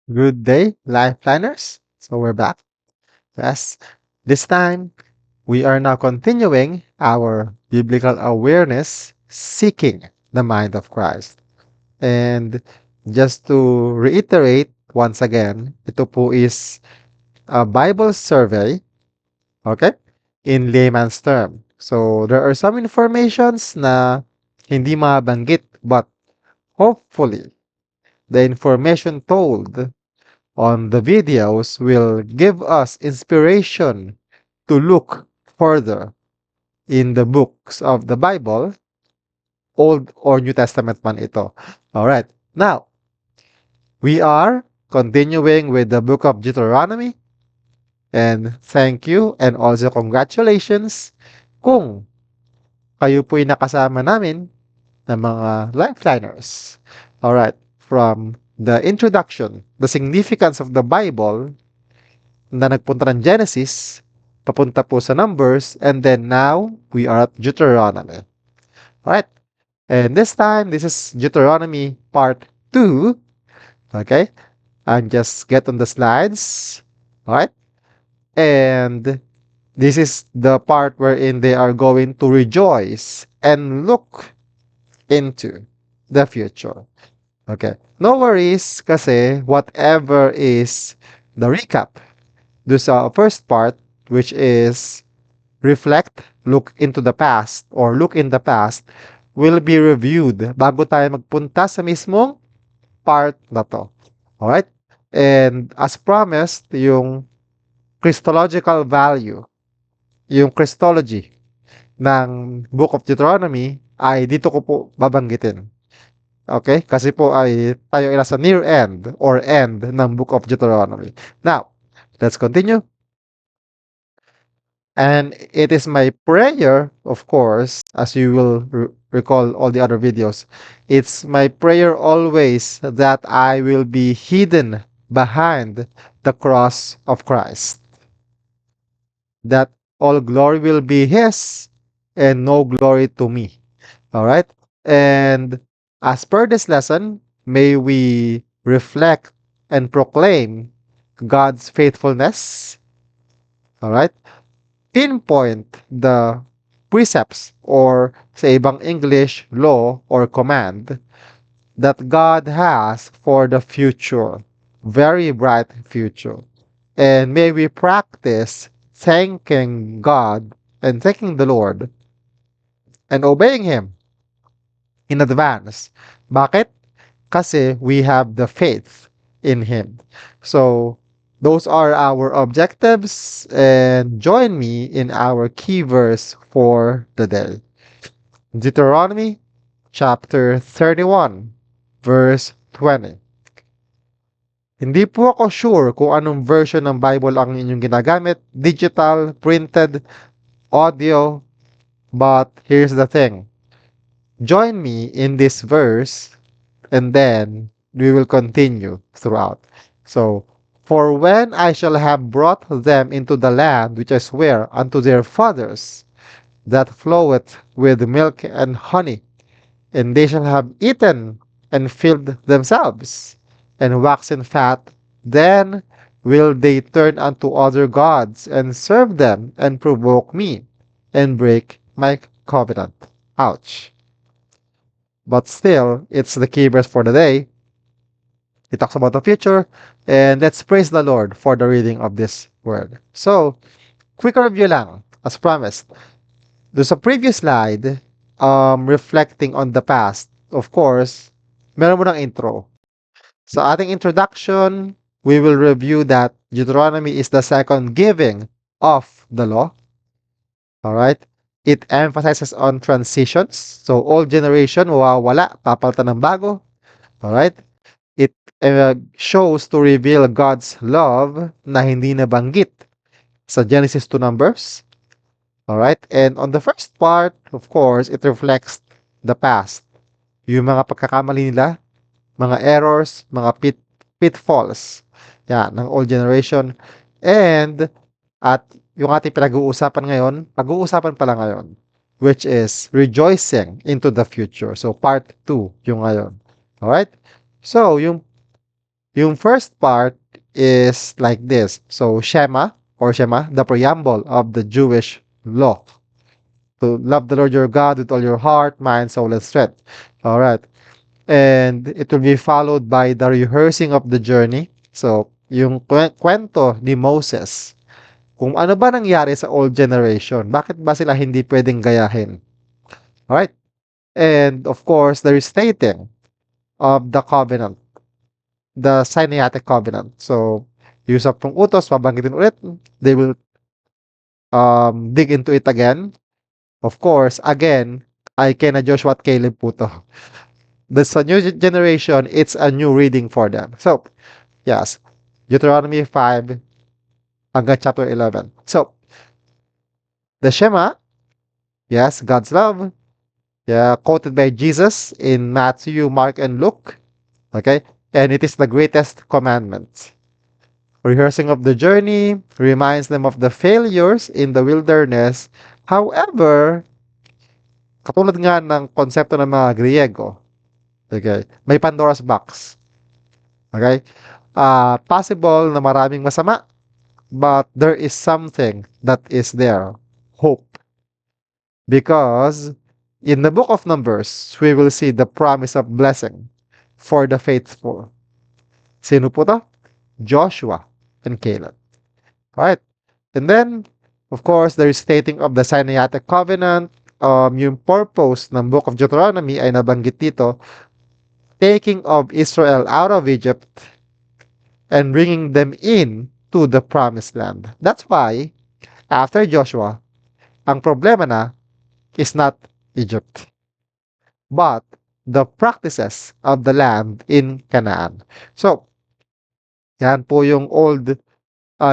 Good day, Life Planners. So we're back. Yes, this time we are now continuing our biblical awareness seeking the mind of Christ. And just to reiterate once again, ito po is a Bible survey, okay? In layman's term. So there are some informations na hindi mabanggit but hopefully the information told on the videos will give us inspiration to look further in the books of the Bible, Old or New Testament man ito. Alright, now, we are continuing with the book of Deuteronomy, and thank you and also congratulations kung kayo po'y nakasama namin ng mga lifeliners. Alright, from the introduction, the significance of the Bible, na nagpunta ng Genesis, papunta po sa Numbers, and then now we are at Deuteronomy. Alright? And this time, this is Deuteronomy part 2. Okay? And just get on the slides. Alright? And this is the part wherein they are going to rejoice and look into the future. Okay. No worries kasi whatever is the recap do sa first part, which is reflect, look into the past, or look in the past, will be reviewed bago tayo magpunta sa mismong part na to. Alright? And as promised, yung Christological value, yung Christology ng Book of Deuteronomy ay dito ko po babanggitin. Okay? Kasi po ay tayo ay nasa near end or end ng Book of Deuteronomy. Now, let's continue. And it is my prayer, of course, as you will recall all the other videos, it's my prayer always that I will be hidden behind the cross of Christ. That all glory will be His and no glory to me. All right? And as per this lesson, may we reflect and proclaim God's faithfulness. All right? Pinpoint the precepts or sa ibang English, law or command that God has for the future. Very bright future. And may we practice thanking God and thanking the Lord and obeying Him in advance. Bakit? Kasi we have the faith in Him. So, those are our objectives, and join me in our key verse for the day. Deuteronomy chapter 31, verse 20. Hindi po ako sure kung anong version ng Bible ang inyong ginagamit, digital, printed, audio, but here's the thing. Join me in this verse and then we will continue throughout. So, for when I shall have brought them into the land which I swear unto their fathers, that floweth with milk and honey, and they shall have eaten and filled themselves, and waxen fat, then will they turn unto other gods and serve them and provoke me and break my covenant. Ouch. But still, it's the key verse for the day. It talks about the future, and let's praise the Lord for the reading of this word. So, quick review lang, as promised. Do sa previous slide, reflecting on the past, of course, meron mo ng intro. Sa ating introduction, we will review that Deuteronomy is the second giving of the law. Alright? It emphasizes on transitions. So, old generation, mawawala, papalitan ng bago. Alright? It shows to reveal God's love na hindi nabanggit sa Genesis to Numbers. Alright? And on the first part, of course, it reflects the past. Yung mga pagkakamali nila, mga errors, mga pitfalls. Yan, ng old generation. And, at yung ating pinag-uusapan ngayon, pag-uusapan pala ngayon, which is rejoicing into the future. So, part 2 yung ngayon. Alright? So, Yung first part is like this. So, Shema, the preamble of the Jewish law. To love the Lord your God with all your heart, mind, soul, and strength. All right. And it will be followed by the rehearsing of the journey. So, yung kwento ni Moses, kung ano ba nangyari sa old generation, bakit ba sila hindi pwedeng gayahin? Alright? And of course, the restating of the covenant, the Sinaitic covenant. So, yung sa pong utos, babanggitin ulit, they will dig into it again. Of course, again, ay kina Joshua at Caleb po to. That's a new generation, it's a new reading for them. So, yes, Deuteronomy 5 hanggang chapter 11. So, the Shema, yes, God's love, yeah, quoted by Jesus in Matthew, Mark, and Luke. Okay, and it is the greatest commandment. Rehearsing of the journey reminds them of the failures in the wilderness. However, katulad nga ng konsepto ng mga Griego, okay, may Pandora's box. Okay, possible na maraming masama, but there is something that is there, hope. Because in the book of Numbers, we will see the promise of blessing for the faithful. Sino po to? Joshua and Caleb. Right? And then, of course, there is stating of the Sinaitic covenant. Yung purpose ng book of Deuteronomy ay nabanggit dito, taking of Israel out of Egypt and bringing them in to the promised land. That's why, after Joshua, ang problema na is not Egypt, but the practices of the land in Canaan. So, yan po yung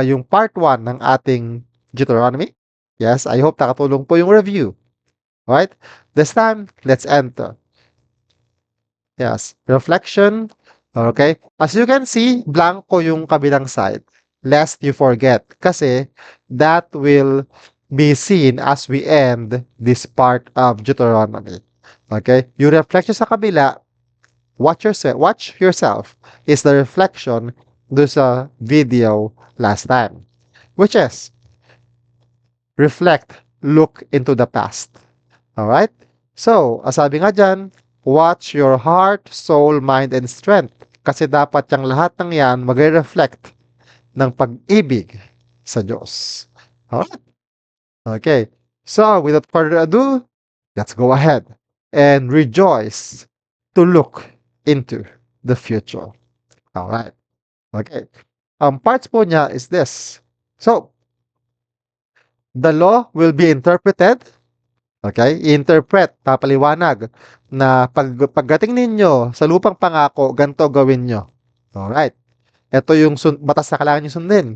yung part 1 ng ating Deuteronomy. Yes, I hope nakatulong po yung review. Alright? This time, let's enter. Yes, reflection. Okay? As you can see, blanco yung kabilang side. Lest you forget. Kasi that will be seen as we end this part of Deuteronomy. Okay? Yung reflection sa kabila, watch yourself is the reflection do sa video last time. Which is, reflect, look into the past. Alright? So, sabi nga dyan, watch your heart, soul, mind, and strength. Kasi dapat yung lahat ng yan magre-reflect ng pag-ibig sa Diyos. Alright? Okay. So, without further ado, let's go ahead and rejoice to look into the future. Alright. Okay. Parts po niya is this. So, the law will be interpreted. Okay? Interpret, papaliwanag na pagdating ninyo sa lupang pangako, ganito gawin nyo. Alright. Ito yung batas na kailangan nyo sundin.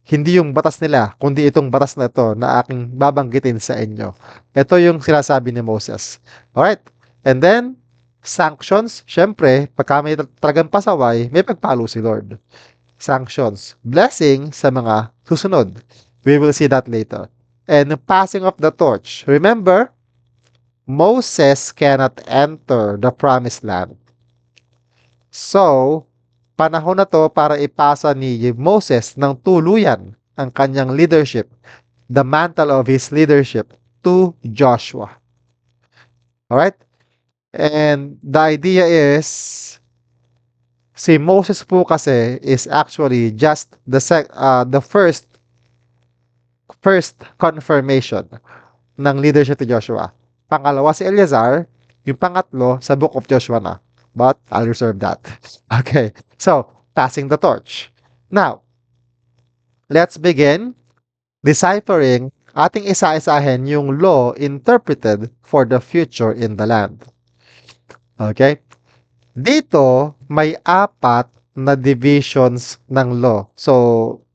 Hindi yung batas nila, kundi itong batas na ito na aking babanggitin sa inyo. Ito yung sinasabi ni Moses. Alright. And then, sanctions, syempre, pagka may talagang pasaway, may pagpalo si Lord. Sanctions. Blessing sa mga susunod. We will see that later. And the passing of the torch. Remember, Moses cannot enter the promised land. So, panahon na to para ipasa ni Moses ng tuluyan ang kanyang leadership, the mantle of his leadership to Joshua. Alright? And the idea is, si Moses po kasi is actually just the first confirmation ng leadership ni Joshua. Pangalawa si Eleazar, yung pangatlo sa book of Joshua na. But I'll reserve that. Okay, so passing the torch. Now, let's begin deciphering ating isa-isahin yung law interpreted for the future in the land. Okay? Dito, may 4 na divisions ng law. So,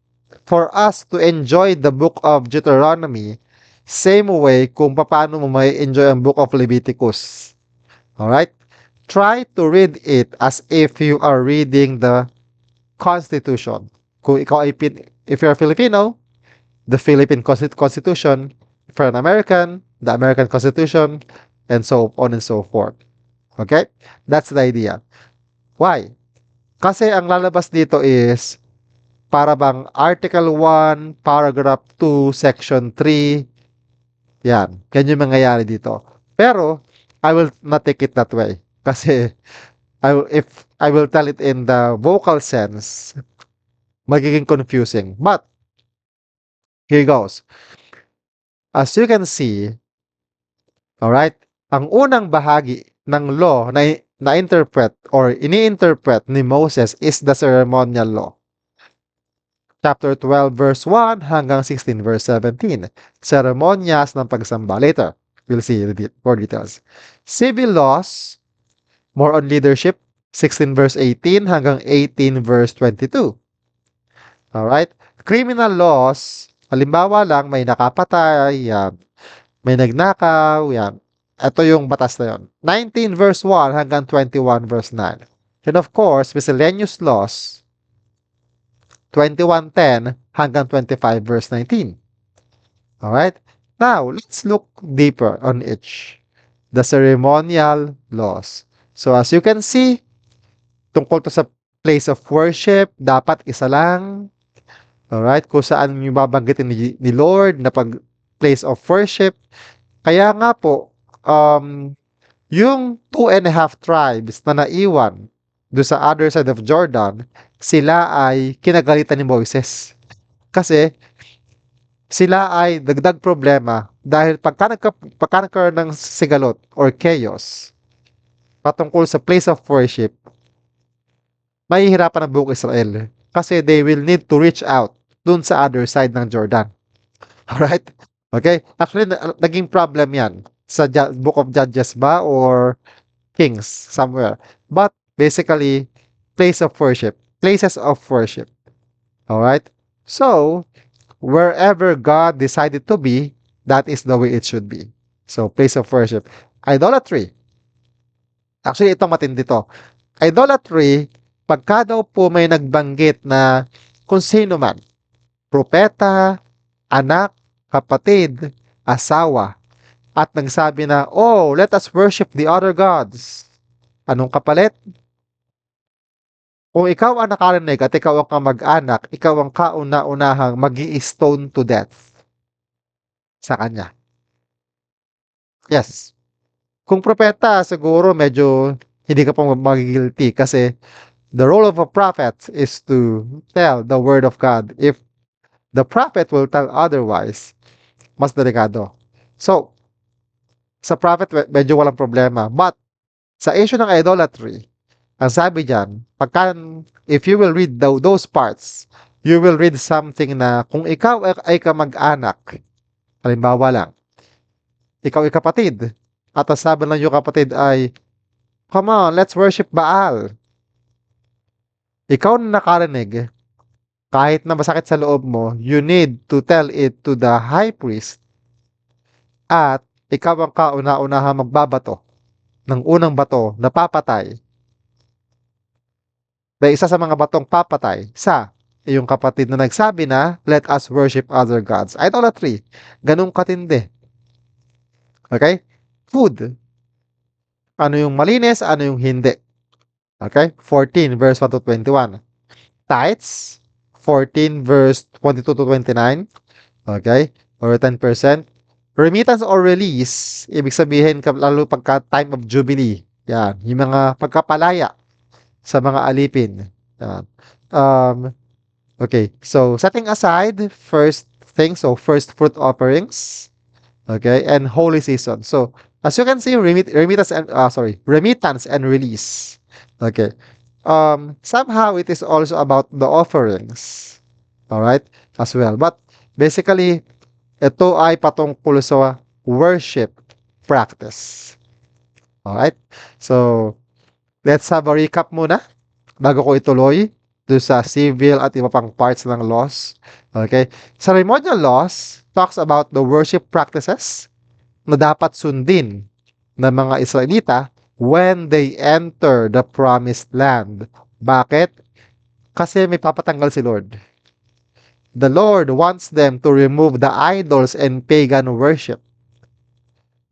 for us to enjoy the book of Deuteronomy, same way kung paano mo may enjoy ang book of Leviticus. Alright? Try to read it as if you are reading the Constitution. Kung ikaw ay, if you're Filipino, the Philippine Constitution. If you're an American, the American Constitution, and so on and so forth. Okay? That's the idea. Why? Kasi ang lalabas dito is para bang Article 1, Paragraph 2, Section 3. Yan. Ganyan yung mangyayari dito. Pero, I will not take it that way. Kasi, if I will tell it in the vocal sense, magiging confusing. But, here goes. As you can see, alright, ang unang bahagi ng law na-interpret or ini-interpret ni Moses is the ceremonial law. Chapter 12 verse 1 hanggang 16 verse 17. Seremonyas ng pagsamba. Later, we'll see more details. Civil laws, more on leadership, 16 verse 18 hanggang 18 verse 22. Alright? Criminal laws, halimbawa lang may nakapatay, yan. May nagnakaw, yan. Ito yung batas na yun. 19 verse 1 hanggang 21 verse 9. And of course, miscellaneous laws, 21:10 hanggang 25 verse 19. Alright? Now, let's look deeper on each. The ceremonial laws. So as you can see, tungkol to sa place of worship, dapat isa lang. Alright? Kung saan yung babanggitin ni Lord na place of worship. Kaya nga po, yung 2.5 tribes na naiwan do sa other side of Jordan, sila ay kinagalitan ni Moises. Kasi sila ay dagdag problema dahil pagka nagkaroon ng sigalot or chaos patungkol sa place of worship, mahihirapan ang buong Israel kasi they will need to reach out dun sa other side ng Jordan. Alright? Okay? Actually, naging problem yan sa Book of Judges ba or Kings somewhere. But basically, places of worship. Alright? So, wherever God decided to be, that is the way it should be. So, place of worship. Idolatry. Actually, ito matindi to. Idolatry, pagka daw po may nagbanggit na kung sino man, propeta, anak, kapatid, asawa, at nagsabi na, oh, let us worship the other gods. Anong kapalit? Kung ikaw ang nakarinig at ikaw ang kamag-anak, ikaw ang kauna-unahang magi-stone to death sa kanya. Yes. Kung propeta, siguro medyo hindi ka pa magigilty kasi the role of a prophet is to tell the word of God. If the prophet will tell otherwise, mas delikado. So, sa prophet, medyo walang problema. But, sa issue ng idolatry, ang sabi dyan, if you will read those parts, you will read something na kung ikaw ay kamag-anak, halimbawa lang, ikaw ay kapatid, at ang sabi lang yung kapatid ay, come on, let's worship Baal. Ikaw na nakarinig, kahit na masakit sa loob mo, you need to tell it to the high priest at ikaw ang kauna-unahan magbabato ng unang bato na papatay na isa sa mga batong papatay sa iyong kapatid na nagsabi na, let us worship other gods. Idolatry. Ganun katindi. Okay? Food. Ano yung malinis, ano yung hindi. Okay? 14 verse 1 to 21. Tithes. 14 verse 22 to 29. Okay? Or 10%. Remittance or release. Ibig sabihin, lalo pagka time of jubilee. Yan. Yung mga pagkapalaya sa mga alipin. Yan. Okay, so setting aside first first fruit offerings, okay, and holy season. So as you can see, remittance and release. Okay, somehow it is also about the offerings, all right, as well. But basically, ito ay patungkol sa worship practice. All right, so let's have a recap muna bago ko ituloy do sa civil at iba pang parts ng laws. Okay? Ceremonial laws talks about the worship practices na dapat sundin ng mga Israelita when they enter the promised land. Bakit? Kasi may papatanggal si Lord. The Lord wants them to remove the idols and pagan worship.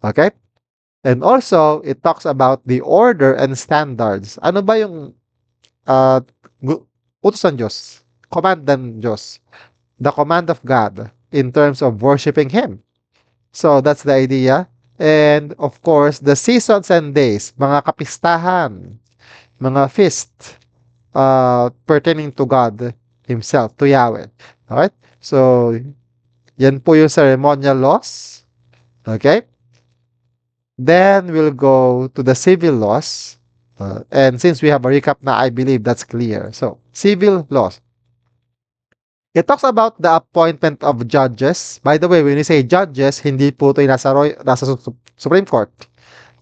Okay? And also, it talks about the order and standards. Ano ba yung uh, utos ng Diyos, command ng Diyos, the command of God in terms of worshiping Him. So that's the idea. And of course, the seasons and days, mga kapistahan, mga feast, pertaining to God Himself, to Yahweh. Alright? So, yan po yung ceremonial laws. Okay? Then we'll go to the civil laws. And since we have a recap na, I believe that's clear. So, civil laws. It talks about the appointment of judges. By the way, when we say judges, hindi po ito yung nasa Supreme Court.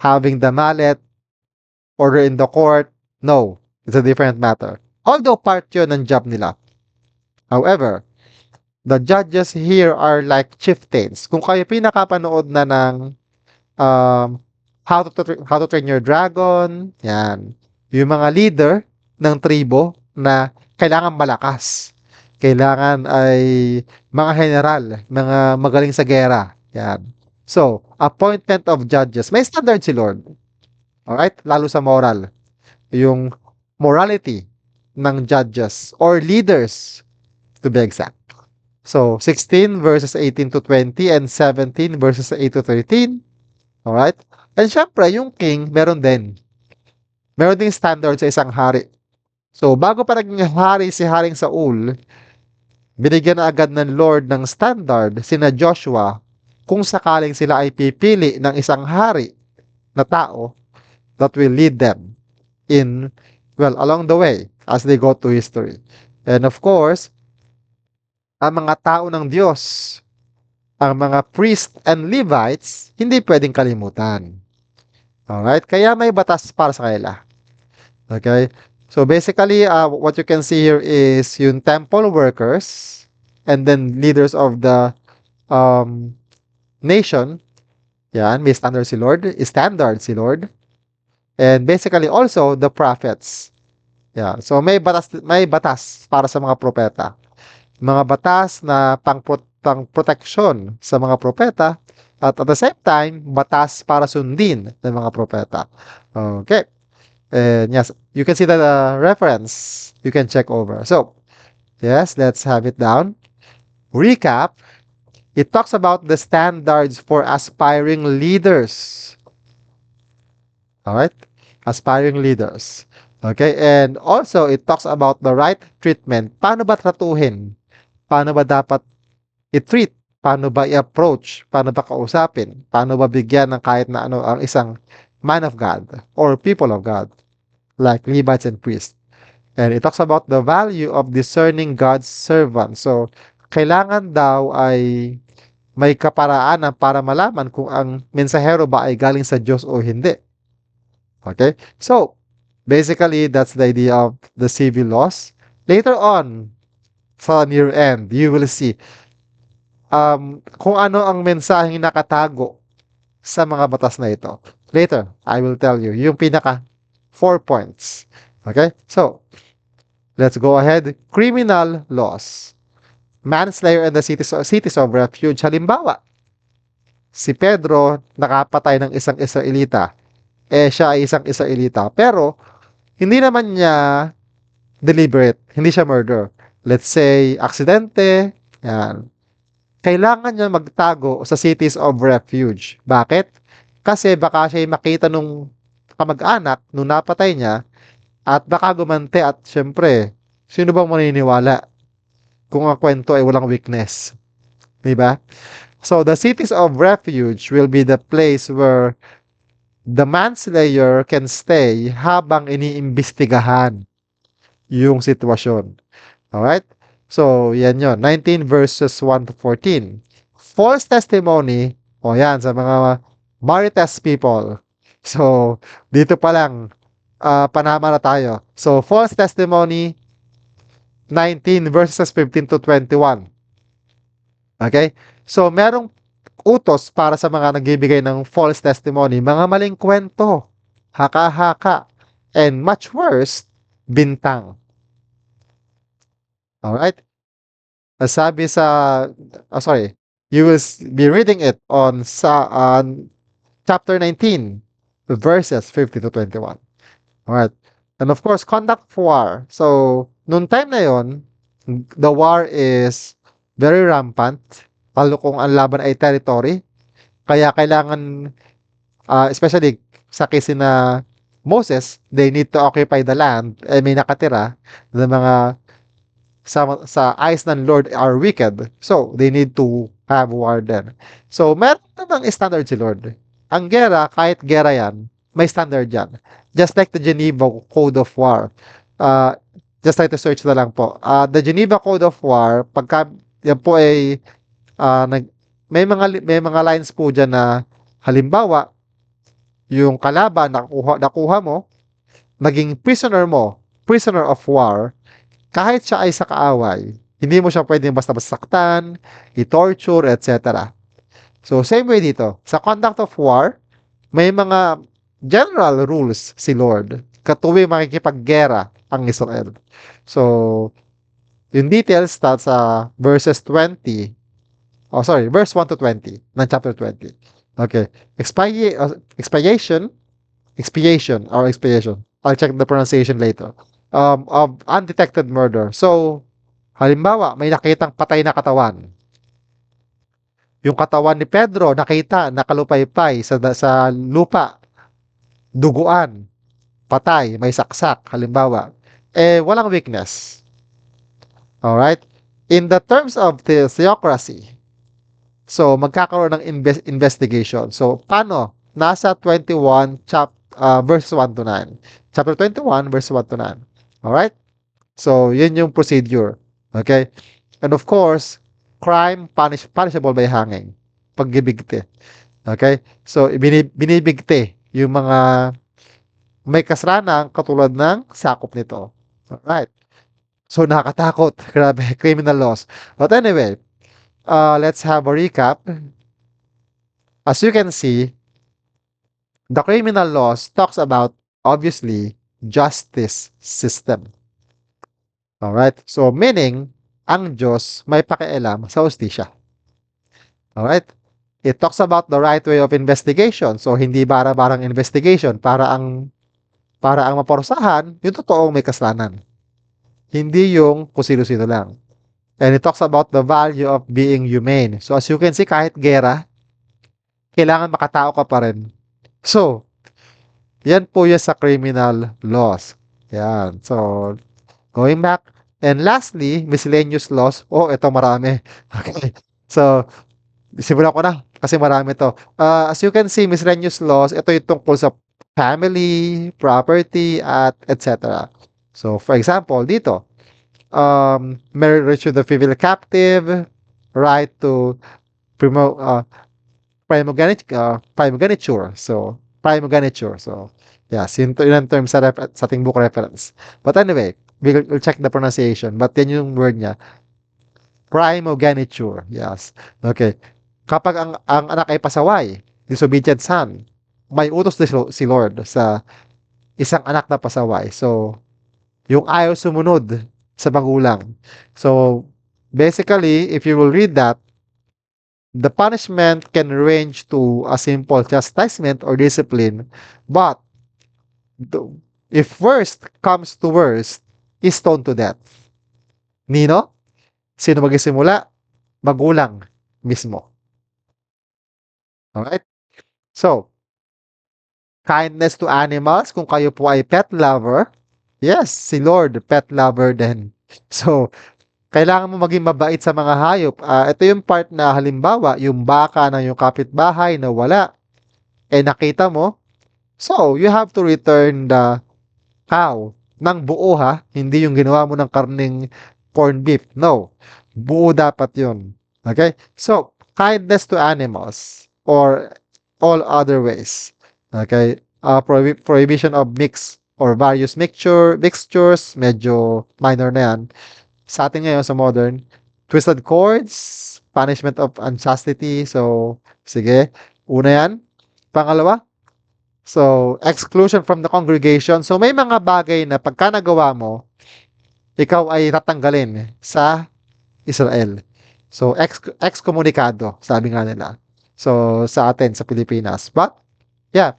Having the mallet, order in the court. No, it's a different matter. Although part yun ng job nila. However, the judges here are like chieftains. Kung kayo pinakapanood na ng How to Train Your Dragon, yan. Yung mga leader ng tribo na kailangan malakas. Kailangan ay mga general, mga magaling sa gera. Yan. So, appointment of judges. May standard si Lord. Alright? Lalo sa moral. Yung morality ng judges or leaders to be exact. So, 16 verses 18 to 20 and 17 verses 8 to 13. Alright? And syempre, yung king, meron din. Meron ding standard sa isang hari. So, bago pa naging hari si Haring Saul, binigyan na agad ng Lord ng standard sina Joshua kung sakaling sila ay pipili ng isang hari na tao that will lead them in, well, along the way as they go to history. And of course, ang mga tao ng Diyos, ang mga priest and Levites, hindi pwedeng kalimutan. Alright? Kaya may batas para sa kanila. Okay? So basically, what you can see here is yung temple workers and then leaders of the nation. Yan, may standard si Lord. Standard si Lord. And basically also the prophets. Yeah. So may batas para sa mga propeta. Mga batas na pang-proteksyon sa mga propeta at the same time, batas para sundin ng mga propeta. Okay. And yes, you can see the reference. You can check over. So, yes, let's have it down. Recap. It talks about the standards for aspiring leaders. All right? Aspiring leaders. Okay? And also, it talks about the right treatment. Paano ba tratuhin? Paano ba dapat i-treat? Paano ba i-approach? Paano ba kausapin? Paano ba bigyan ng kahit na ano ang isang man of God or people of God like Levites and priests? And it talks about the value of discerning God's servant. So, kailangan daw ay may kaparaanan para malaman kung ang mensahero ba ay galing sa Diyos o hindi. Okay? So, basically, that's the idea of the civil laws. Later on, sa near end, you will see kung ano ang mensaheng nakatago sa mga batas na ito. Later, I will tell you yung pinaka 4 points. Okay? So, let's go ahead. Criminal laws. Manslayer and the cities of refuge. Halimbawa, si Pedro nakapatay ng isang Israelita. Siya ay isang Israelita. Pero, hindi naman niya deliberate. Hindi siya murder. Let's say, aksidente. Yan. Kailangan niya magtago sa cities of refuge. Bakit? Kasi baka siya makita nung kamag-anak nung napatay niya at baka gumante at syempre, sino bang maniniwala kung ang kwento ay walang weakness? Diba? So, the cities of refuge will be the place where the manslayer can stay habang iniimbestigahan yung sitwasyon. Alright? So, yan yun. 19 verses 1 to 14. False testimony, o yan, sa mga Marites people. So, dito pa lang, panama na tayo. So, false testimony, 19 verses 15 to 21. Okay? So, merong utos para sa mga nagbibigay ng false testimony, mga maling kwento, haka-haka, and much worse, bintang. Alright? Sabi sa, sorry, you will be reading it on chapter 19, verses 50 to 21. Alright. And of course, conduct war. So, noong time na yon, the war is very rampant, lalo kung ang laban ay territory. Kaya kailangan, especially sa case na Moses, they need to occupy the land. Eh, may nakatira na mga sa eyes ng Lord are wicked. So, they need to have war then. So, meron namang standard si Lord. Ang gera, kahit gera yan, may standard yan. Just like the Geneva Code of War. Uh, just like to search na lang po. The Geneva Code of War, pagka yan po ay may mga lines po diyan na halimbawa yung kalaban nakuha mo, naging prisoner of war, kahit siya ay sa kaaway, hindi mo siya pwedeng basta-basta saktan, i-torture, etc. So, same way dito. Sa conduct of war, may mga general rules si Lord. Katuwing makikipaggera ang Israel. So, yung details start sa verses 20. Oh, sorry, verse 1 to 20 ng chapter 20. Okay. Expiation. I'll check the pronunciation later. Of undetected murder. So, halimbawa, may nakitang patay na katawan. Yung katawan ni Pedro, nakita, nakalupaypay sa lupa, duguan, patay, may saksak, halimbawa. Eh, walang witness. Alright? In the terms of the theocracy, so magkakaroon ng investigation. So, paano? Nasa 21 verse 1 to 9. Chapter 21, verse 1 to 9. Alright? So, yun yung procedure. Okay? And of course, crime punishable by hanging. Pagbibigti. Okay? So, binibigti yung mga may kasalanan katulad ng sakop nito. Alright? So, nakakatakot. Grabe, criminal laws. But anyway, let's have a recap. As you can see, the criminal laws talks about, obviously, justice system. Alright? So, meaning, ang Diyos may pakialam sa hustisya. Alright? It talks about the right way of investigation. So, hindi bara-barang investigation para ang maparusahan, yung totoong may kasalanan. Hindi yung kung sino-sino lang. And it talks about the value of being humane. So, as you can see, kahit gera, kailangan makatao ka pa rin. So, yan po yan sa criminal laws. Yan. So, going back. And lastly, miscellaneous laws. Oh, ito marami. Okay. So, simulan ko na kasi marami to. As you can see, miscellaneous laws, ito yung tungkol sa family, property, at etc. So, for example, dito, marriage to the female captive, right to primogeniture. So, primogeniture. So, yes, yun ang term sa ating book reference. But anyway, we'll check the pronunciation. But yan yung word niya. Primogeniture. Yes. Okay. Kapag ang anak ay pasaway, disobedient son, may utos si Lord sa isang anak na pasaway. So, yung ayaw sumunod sa magulang. So, basically, if you will read that, the punishment can range to a simple chastisement or discipline, but if worst comes to worst, is stoned to death. Nino? Sino magsisimula? Magulang mismo. Alright? So, kindness to animals, kung kayo po ay pet lover, yes, si Lord, pet lover din. So, kailangan mo maging mabait sa mga hayop. Ito yung part na halimbawa, yung baka ng yung kapitbahay na wala, eh nakita mo, so you have to return the cow ng buo ha, hindi yung ginawa mo ng karning corned beef. No, buo dapat yun. Okay? So, kindness to animals or all other ways. Okay? Prohibition of mix or various mixtures, medyo minor na yan. Sa atin ngayon sa modern, twisted cords, punishment of unchastity. So, sige. Una yan. Pangalawa, so, exclusion from the congregation. So, may mga bagay na pagka nagawa mo, ikaw ay tatanggalin sa Israel. So, excommunicado, sabi nga nila. So, sa atin, sa Pilipinas. But, yeah,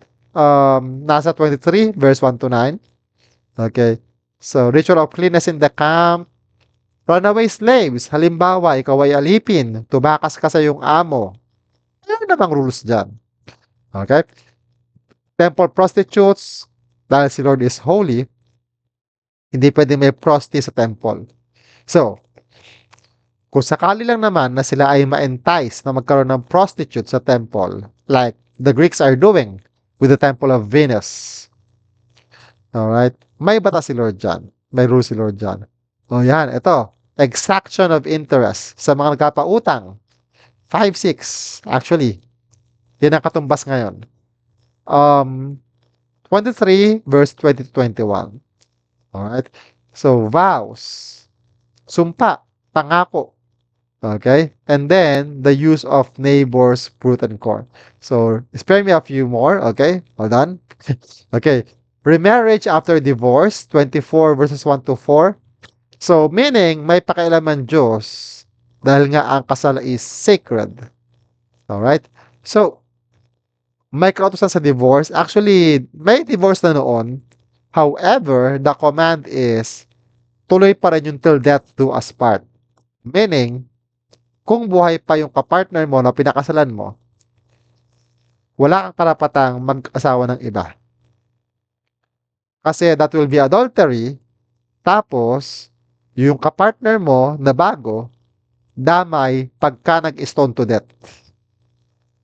nasa 23, verse 1 to 9. Okay? So, ritual of cleanness in the camp. Runaway slaves. Halimbawa, ikaw ay alipin. Tumakas ka sa iyong amo. Ano namang rules dyan? Okay? Temple prostitutes. Dahil si Lord is holy, hindi pwede may prosti sa temple. So, kung sakali lang naman na sila ay ma-entice na magkaroon ng prostitute sa temple, like the Greeks are doing with the temple of Venus. Alright? May batas si Lord dyan. May rule si Lord dyan. O yan, ito. Exaction of interest sa mga nagkapautang. 5-6, actually. Yan ang katumbas ngayon. 23 verse 20 to 21. Alright? So, vows. Sumpa. Pangako. Okay? And then, the use of neighbor's fruit and corn. So, spare me a few more. Okay? Hold on. Okay. Remarriage after divorce, 24 verses 1 to 4. So, meaning, may pakialaman Diyos dahil nga ang kasal is sacred. Alright? So, may kautusan sa divorce. Actually, may divorce na noon. However, the command is tuloy pa rin yung till death do us part. Meaning, kung buhay pa yung kapartner mo na pinakasalan mo, wala kang karapatang mag-asawa ng iba. Kasi that will be adultery. Tapos, yung kapartner mo na bago, damay pagka nag-stone to death.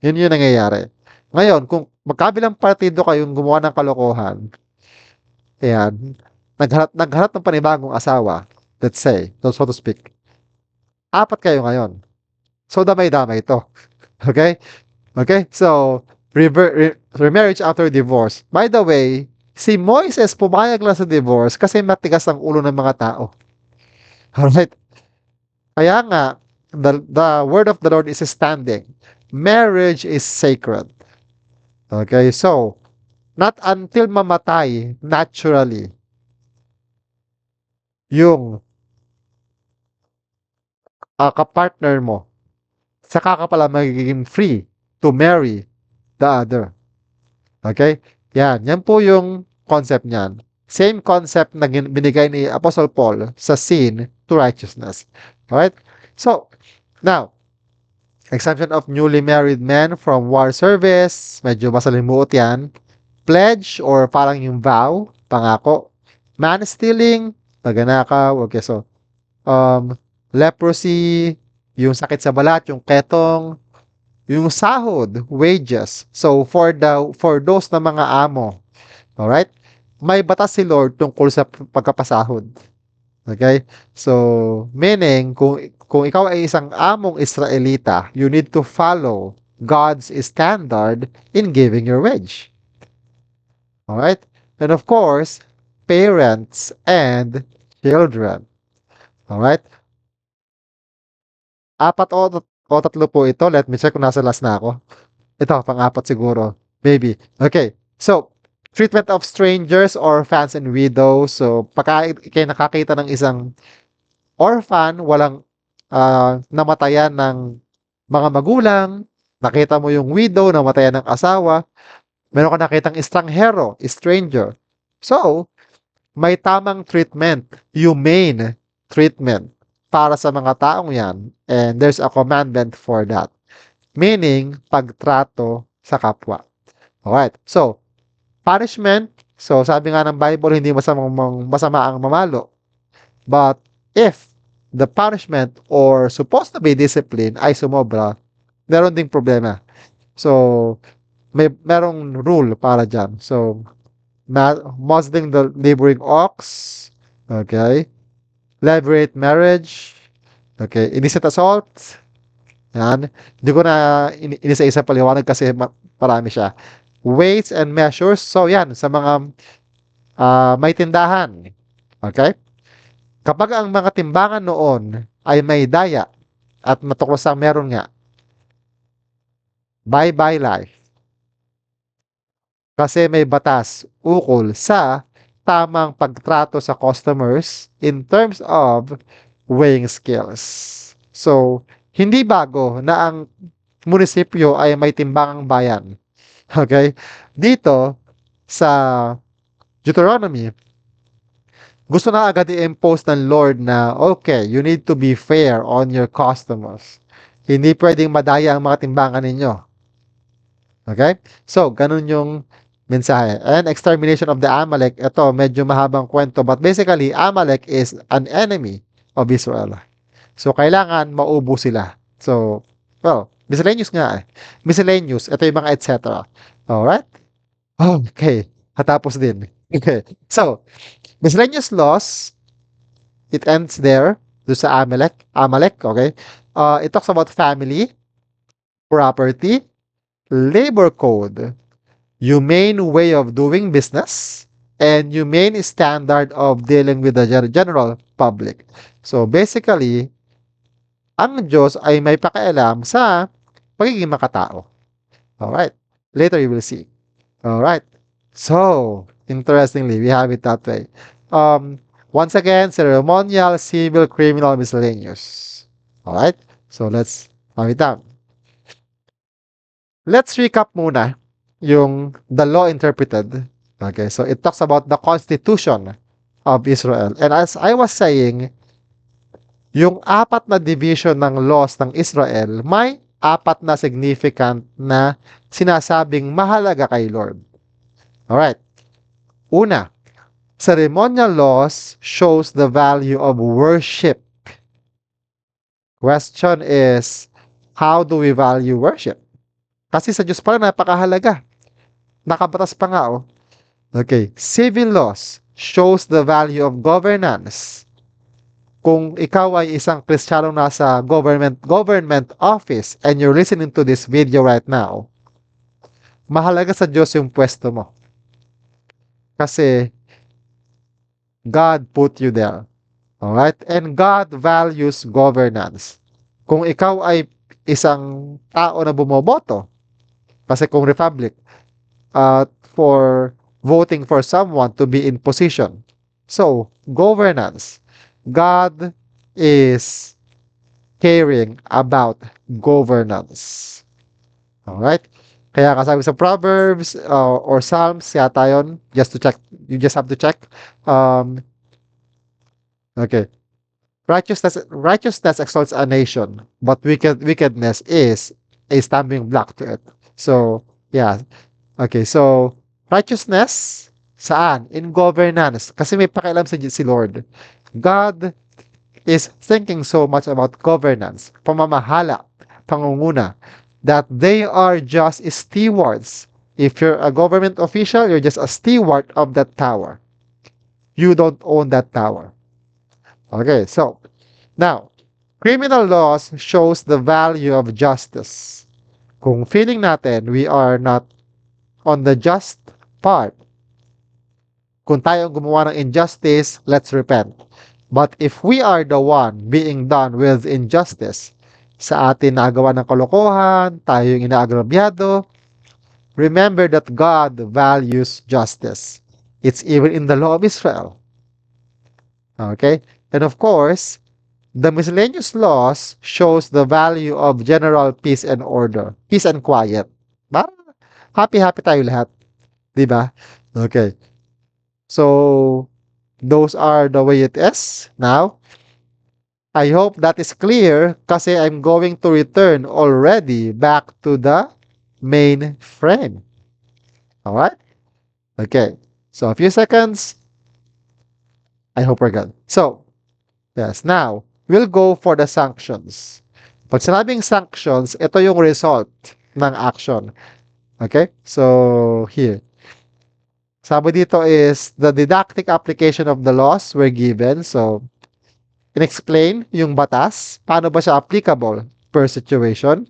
Yun yung nangyayari. Ngayon, kung magkabilang partido kayong gumawa ng kalokohan, ayan, nagharap ng panibagong asawa, let's say, so to speak, 4 kayo ngayon. So, damay-damay to. Okay? Okay? So, remarriage after divorce. By the way, si Moises pumayag lang sa divorce kasi matigas ang ulo ng mga tao. Alright? Kaya nga, the word of the Lord is standing. Marriage is sacred. Okay? So, not until mamatay naturally yung kapartner mo, saka ka pala magiging free to marry the other. Okay? Yan. Yan po yung concept niyan. Same concept na binigay ni Apostle Paul sa sin to righteousness. Alright? So, now, exemption of newly married men from war service. Medyo masalimuot yan. Pledge or parang yung vow, pangako. Man stealing, paganakaw. Okay, so, leprosy, yung sakit sa balat, yung ketong, yung sahod, wages. So for those na mga amo, alright? May batas si Lord tungkol sa pagkapasahod. Okay? So meaning kung ikaw ay isang among Israelita, you need to follow God's standard in giving your wage. Alright? And of course, parents and children. Alright? 4 o 3 po ito. Let me check kung nasa last na ako. Ito, pang-4 siguro. Maybe. Okay. So, treatment of strangers, orphans, and widows. So, pagka kayo nakakita ng isang orphan, walang namatayan ng mga magulang, nakita mo yung widow, namatayan ng asawa, meron ka nakitang estranghero, stranger. So, may tamang treatment, humane treatment para sa mga taong yan. And there's a commandment for that. Meaning, pagtrato sa kapwa. Alright. So, punishment. So, sabi nga ng Bible, hindi masama ang mamalo. But, if the punishment or supposed to be discipline ay sumobra, meron ding problema. So, merong rule para dyan. So, muzzling the neighboring ox. Okay. Levirate marriage. Okay. Illicit assault. Yan. Hindi ko na inisa-isa paliwanag kasi marami siya. Weights and measures. So, yan. Sa mga may tindahan. Okay? Kapag ang mga timbangan noon ay may daya at matuklasang meron nga, bye-bye life. Kasi may batas ukol sa tamang pagtrato sa customers in terms of weighing skills. So, hindi bago na ang munisipyo ay may timbangang bayan. Okay? Dito, sa Deuteronomy, Gusto na agad i-impose ng Lord na, okay, you need to be fair on your customers. Hindi pwedeng madaya ang mga timbangan ninyo. Okay? So, ganun yung mensahe. And extermination of the Amalek, ito, medyo mahabang kwento. But basically, Amalek is an enemy of Israel. So, kailangan maubo sila. So, well, miscellaneous nga eh. Miscellaneous, ito yung mga etc. Alright? Okay. Katapos din. Okay. So, miscellaneous laws, it ends there. Do sa Amalek. Amalek, okay? It talks about family, property, labor code, humane way of doing business, and humane standard of dealing with the general public. So basically, ang Diyos ay may pakialam sa pagiging makatao. Alright. Later you will see. Alright. So, interestingly, we have it that way. Once again, ceremonial, civil, criminal, miscellaneous. Alright. So let's have it down. Let's recap muna yung the law interpreted. Okay, so it talks about the constitution of Israel. And as I was saying, yung apat na division ng laws ng Israel, may apat na significant na sinasabing mahalaga kay Lord. Alright. Una, ceremonial laws shows the value of worship. Question is, how do we value worship? Kasi sa Diyos pala napakahalaga. Nakabatas pa nga oh. Okay, civil laws shows the value of governance. Kung ikaw ay isang Kristiyanong nasa government office and you're listening to this video right now, mahalaga sa Diyos yung pwesto mo. Kasi God put you there. Alright? And God values governance. Kung ikaw ay isang tao na bumoboto, kasi kung republic, for voting for someone to be in position. So, governance. God is caring about governance. Alright? Kaya kasabi sa Proverbs or Psalms, yata yun, just to check, you just have to check. Okay. Righteousness exalts a nation, but wickedness is a stumbling block to it. So, yeah. Okay, so righteousness saan? In governance. Kasi may pakialam si Lord. God is thinking so much about governance, pamamahala, pangunguna, that they are just stewards. If you're a government official, you're just a steward of that tower. You don't own that tower. Okay, so now, criminal laws shows the value of justice. Kung feeling natin we are not on the just part, kung tayo ang gumawa ng injustice, let's repent. But if we are the one being done with injustice, sa atin nagawa ng kalokohan, tayo yung inaagrabyado, remember that God values justice. It's even in the law of Israel. Okay? And of course, the miscellaneous laws shows the value of general peace and order. Peace and quiet. Parang happy-happy tayo lahat. Diba? Okay. So, those are the way it is. Now, I hope that is clear kasi I'm going to return already back to the main frame. Alright? Okay. So, a few seconds. I hope we're good. So, yes. Now, we'll go for the sanctions. Pag sinabing sanctions, ito yung result ng action. Okay? So, here. Sabi dito is the didactic application of the laws were given. So, in-explain yung batas. Paano ba siya applicable per situation?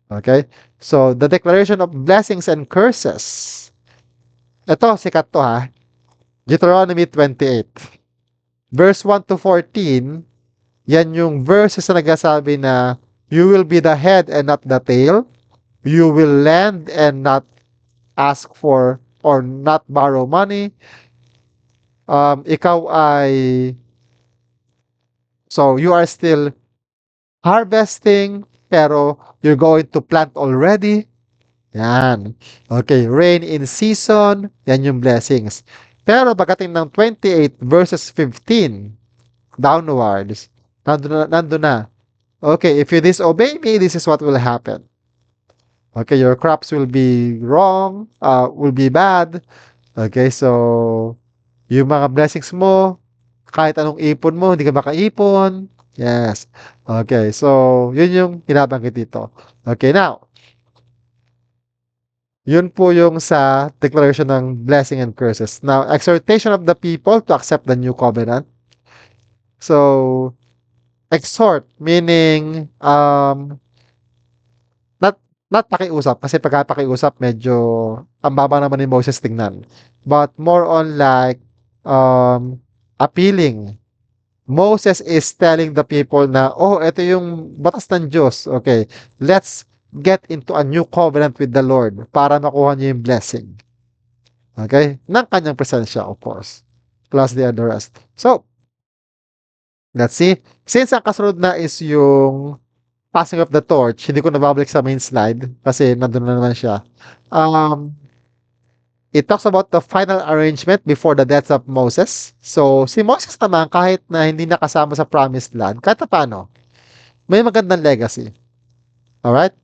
Okay? So, the declaration of blessings and curses. Ito, sikat to ha. Deuteronomy 28. Verse 1 to 14, yan yung verses na nagsasabi na you will be the head and not the tail. You will lend and not ask for or not borrow money. Ikaw ay so you are still harvesting pero you're going to plant already. Yan. Okay, rain in season, yan yung blessings. Pero pagdating ng 28 verses 15 downwards, nandun na. Okay, if you disobey me, this is what will happen. Okay, your crops will be wrong, will be bad. Okay, so yung mga blessings mo, kahit anong ipon mo, hindi ka makaipon. Yes. Okay, so yun yung binabanggit dito. Okay, now, yun po yung sa declaration ng blessing and curses. Now, exhortation of the people to accept the new covenant. So, exhort meaning not not pakiusap kasi pagka pakiusap medyo ang baba naman ni Moses tingnan. But more on like appealing. Moses is telling the people na, oh, ito yung batas ng Diyos. Okay, let's get into a new covenant with the Lord para makuha niyo yung blessing. Okay? Ng kanyang presensya, of course. Plus the other rest. So, let's see. Since ang kasunod na is yung passing of the torch, hindi ko nababalik sa main slide kasi nandun na naman siya. Um, it talks about the final arrangement before the death of Moses. So, si Moses naman, kahit na hindi nakasama sa promised land, kahit na paano, may magandang legacy. Alright?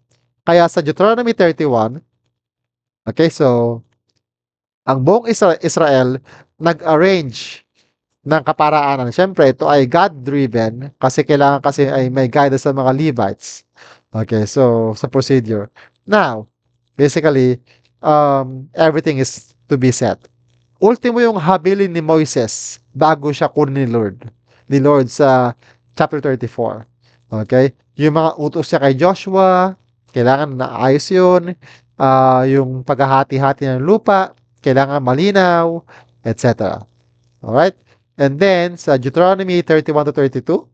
Kaya sa Deuteronomy 31, okay, so, ang buong Israel nag-arrange ng kaparaanan. Siyempre, ito ay God-driven kasi kailangan kasi ay may guidance sa mga Levites. Okay, so sa procedure. Now, basically, everything is to be set. Ultimo yung habilin ni Moises bago siya kunin ni Lord sa chapter 34. Okay? Yung mga utos siya kay Joshua, kailangan na ayos yun. Yung paghahati-hati ng lupa, kailangan malinaw, etc. Alright? And then, sa Deuteronomy 31 to 32,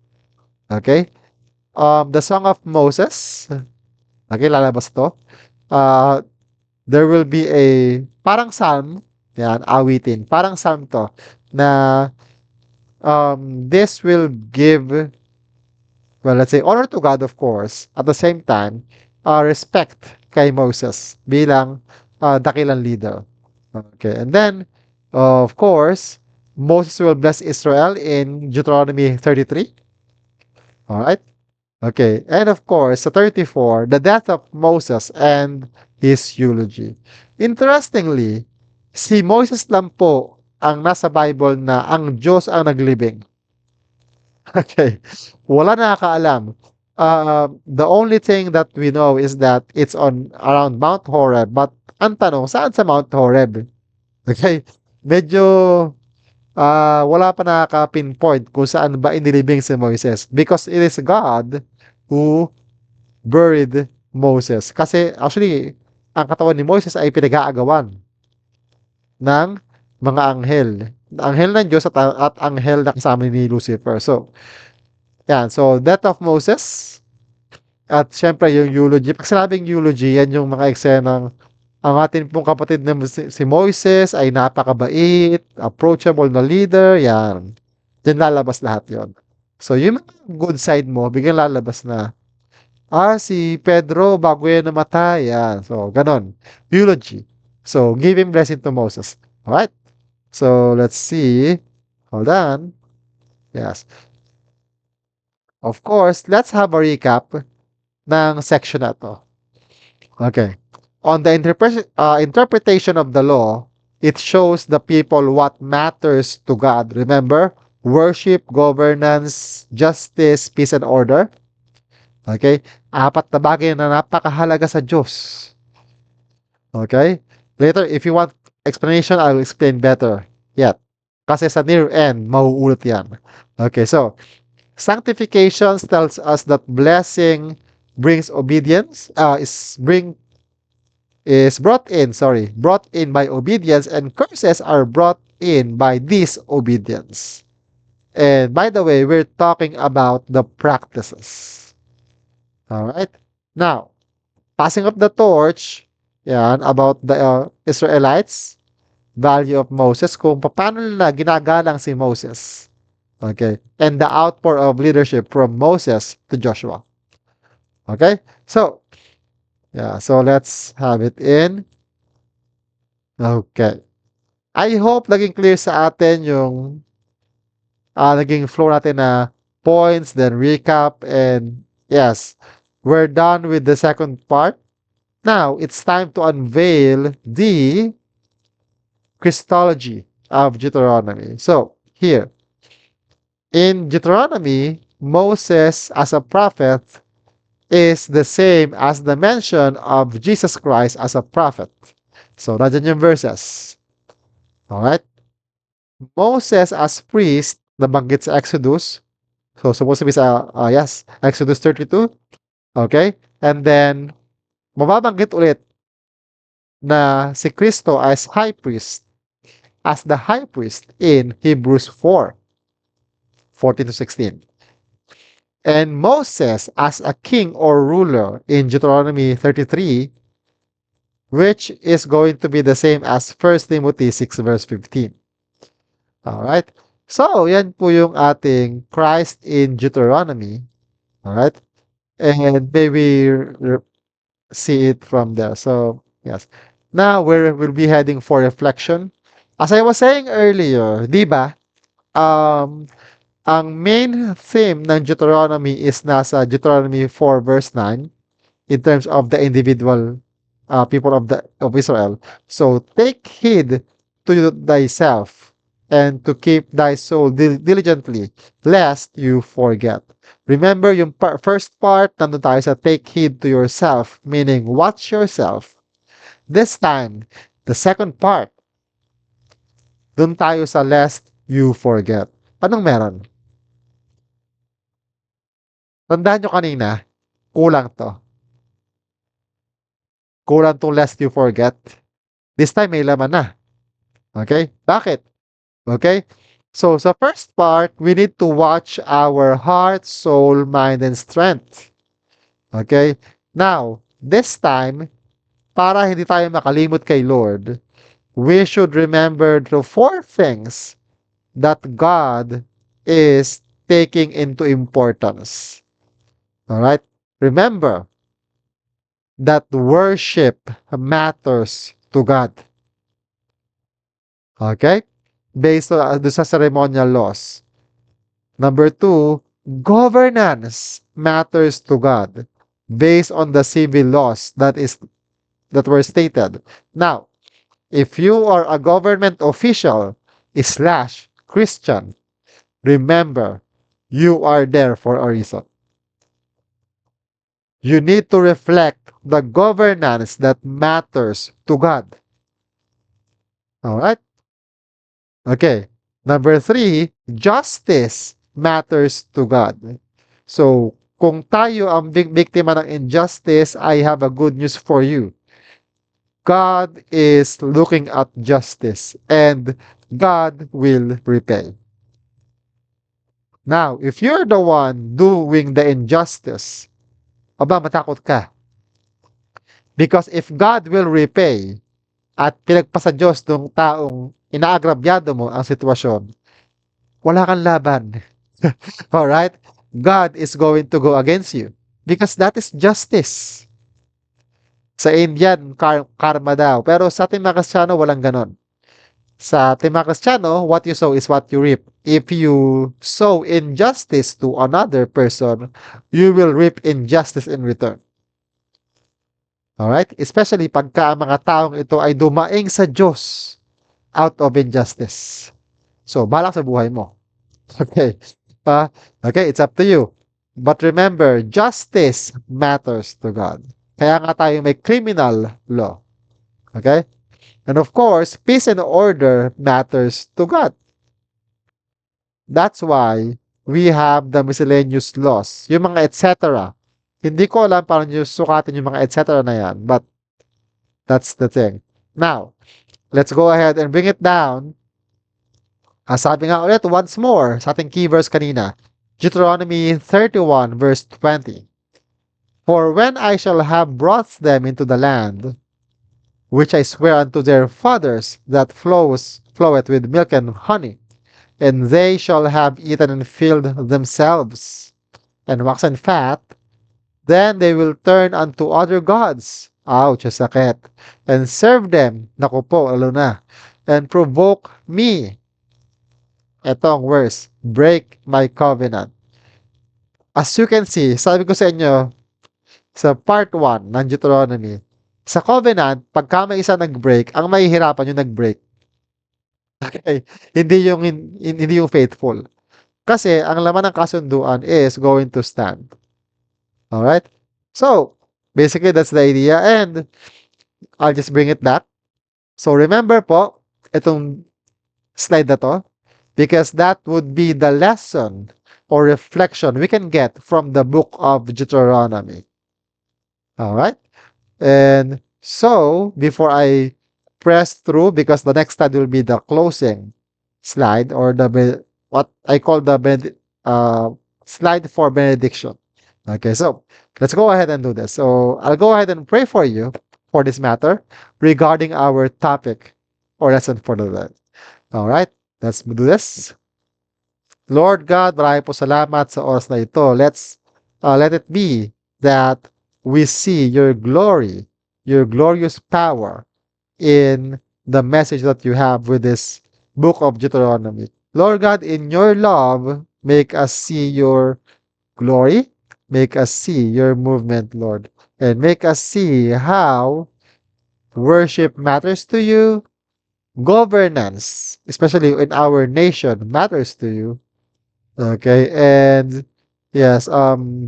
okay? The Song of Moses, okay, lalabas to. Uh, there will be a, parang psalm, yan, awitin, parang psalm to, na this will give, well, let's say, honor to God, of course, at the same time, respect kay Moses bilang dakilang leader. Okay, and then, of course, Moses will bless Israel in Deuteronomy 33. All right. Okay, and of course, sa 34, the death of Moses and his eulogy. Interestingly, si Moses lang po ang nasa Bible na ang Diyos ang naglibing. Okay, wala nakakaalam. The only thing that we know is that it's on around Mount Horeb, but ang tanong, saan sa Mount Horeb? Okay, medyo wala pa nakaka-pinpoint kung saan ba inilibing si Moises because it is God who buried Moses. Kasi actually, ang katawan ni Moses ay pinag-aagawan ng mga anghel. Anghel ng Diyos at anghel na kasama ni Lucifer. So, yan. So, death of Moses at syempre yung eulogy. Pag sinabing eulogy, yan yung mga eksenang ang atin pong kapatid na si Moises ay napakabait, approachable na leader, yan. Diyan lalabas lahat yon. So, yung mga good side mo, biglang lalabas na. Si Pedro, bago yan namatay. Yan. So, ganon. Eulogy. So, giving blessing to Moses. Alright? So, let's see. Hold on. Yes. Of course, let's have a recap ng section na to. Okay. On the interpretation of the law, it shows the people what matters to God. Remember? Worship, governance, justice, peace, and order. Okay? Apat na bagay na napakahalaga sa Diyos. Okay? Later, if you want explanation, I will explain better. Yet. Kasi sa near end, mauulit yan. Okay, so, sanctification tells us that blessing brings obedience, brought in by obedience, and curses are brought in by disobedience. And by the way, we're talking about the practices. All right? Now, passing of the torch, yan, about the Israelites, value of Moses, kung paano nila ginagalang si Moses. Okay? And the outpour of leadership from Moses to Joshua. Okay? So, yeah, so let's have it in. Okay. I hope naging clear sa atin yung naging flow natin na points, then recap, and yes, we're done with the second part. Now, it's time to unveil the Christology of Deuteronomy. So, here, in Deuteronomy, Moses as a prophet is the same as the mention of Jesus Christ as a prophet. So, nandyan yung verses. Alright? Moses as priest, nabanggit sa Exodus. So, supposed to be sa, yes, Exodus 32. Okay? And then, mababanggit ulit na si Kristo as high priest, as the high priest in Hebrews 4:14 to 16. And Moses as a king or ruler in Deuteronomy 33, which is going to be the same as 1 Timothy 6 verse 15. Alright? So, yan po yung ating Christ in Deuteronomy. Alright? And maybe see it from there. So, yes. Now, we'll be heading for reflection. As I was saying earlier, di ba, um, ang main theme ng Deuteronomy is nasa Deuteronomy 4 verse 9 in terms of the individual people of Israel. So take heed to thyself and to keep thy soul diligently, lest you forget. Remember yung first part, nandun tayo sa take heed to yourself, meaning watch yourself. This time, the second part, dun tayo sa lest you forget. Anong meron? Tandaan nyo kanina, kulang to. Kulang to lest you forget. This time, may laman na. Okay? Bakit? Okay? So, sa first part, we need to watch our heart, soul, mind, and strength. Okay? Now, this time, para hindi tayo makalimot kay Lord, we should remember the four things that God is taking into importance. Alright? Remember that worship matters to God. Okay? Based on sa ceremonial laws. Number two, governance matters to God based on the civil laws that were stated. Now, if you are a government official slash Christian, remember, you are there for a reason. You need to reflect the governance that matters to God. All right? Okay. Number three, justice matters to God. So, kung tayo ang biktima ng injustice, I have a good news for you. God is looking at justice and God will repay. Now, if you're the one doing the injustice, aba, matakot ka. Because if God will repay at pinagpasa Diyos ng taong inaagrabyado mo ang sitwasyon, wala kang laban. Alright? God is going to go against you because that is justice. Sa Indian, karma daw. Pero sa ating mga Kristiyano, walang ganon. Sa ating mga Kristiyano, what you sow is what you reap. If you sow injustice to another person, you will reap injustice in return. Alright? Especially pagka ang mga taong ito ay dumaing sa Diyos out of injustice. So, balak sa buhay mo. Okay. Okay, it's up to you. But remember, justice matters to God. Kaya nga tayo may criminal law. Okay? And of course, peace and order matters to God. That's why we have the miscellaneous laws. Yung mga etc. Hindi ko alam paano nyo sukatin yung mga etc. na yan. But that's the thing. Now, let's go ahead and bring it down. Sabi nga ulit once more sa ating key verse kanina. Deuteronomy 31 verse 20. For when I shall have brought them into the land, which I swear unto their fathers, that floweth with milk and honey, and they shall have eaten and filled themselves, and waxen fat, then they will turn unto other gods, ouch, sakit, and serve them, naku po, lalo na, and provoke me. Etong verse, break my covenant. As you can see, sabi ko sa inyo, sa part 1 ng Deuteronomy, sa covenant, pagka may isa nag-break, ang mahihirapan yung nag-break. Okay? Hindi yung faithful. Kasi ang laman ng kasunduan is going to stand. Alright? So, basically that's the idea and I'll just bring it back. So remember po, itong slide na to, because that would be the lesson or reflection we can get from the book of Deuteronomy. Alright? And so, before I press through, because the next slide will be the closing slide or what I call the uh, slide for benediction. Okay, so let's go ahead and do this. So I'll go ahead and pray for you for this matter regarding our topic or lesson for the day. All right, let's do this. Lord God, marami po salamat sa oras na ito. Let it be that we see your glory, your glorious power in the message that you have with this book of Deuteronomy. Lord God, in your love, make us see your glory, make us see your movement, Lord, and make us see how worship matters to you, governance, especially in our nation, matters to you. Okay, and yes,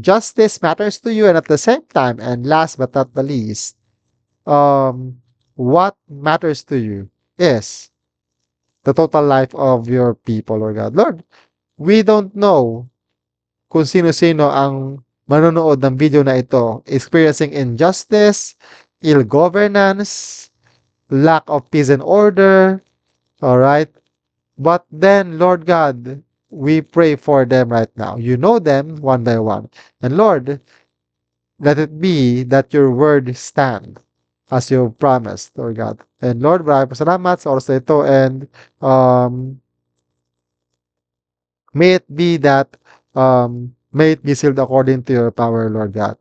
justice matters to you, and at the same time, and last but not the least, um, what matters to you is the total life of your people, Lord God. Lord, we don't know kung sino-sino ang manonood ng video na ito, experiencing injustice, ill governance, lack of peace and order, all right? But then, Lord God, we pray for them right now. You know them one by one. And Lord, let it be that your word stand as you promised, Lord God. And Lord, maraming salamat sa oras na ito and may it be that may it be sealed according to your power, Lord God.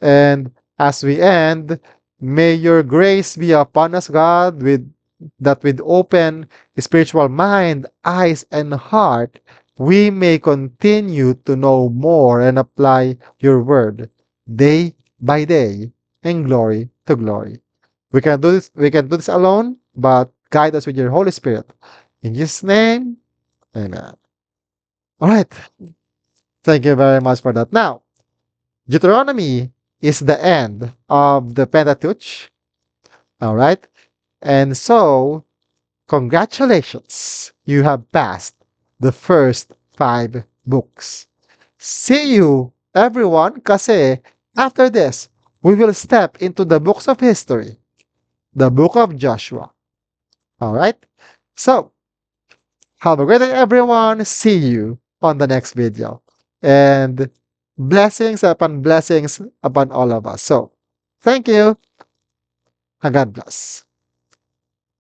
And as we end, may your grace be upon us, God, with open spiritual mind, eyes, and heart, we may continue to know more and apply your word day by day and glory to glory. We can do this alone, but guide us with your Holy Spirit. In Jesus' name, amen. All right. Thank you very much for that. Now, Deuteronomy is the end of the Pentateuch. All right. And so, congratulations. You have passed the first 5 books. See you, everyone, kasi after this, we will step into the books of history, the book of Joshua. All right. So, have a great day, everyone. See you on the next video. And blessings upon all of us. So, thank you and God bless.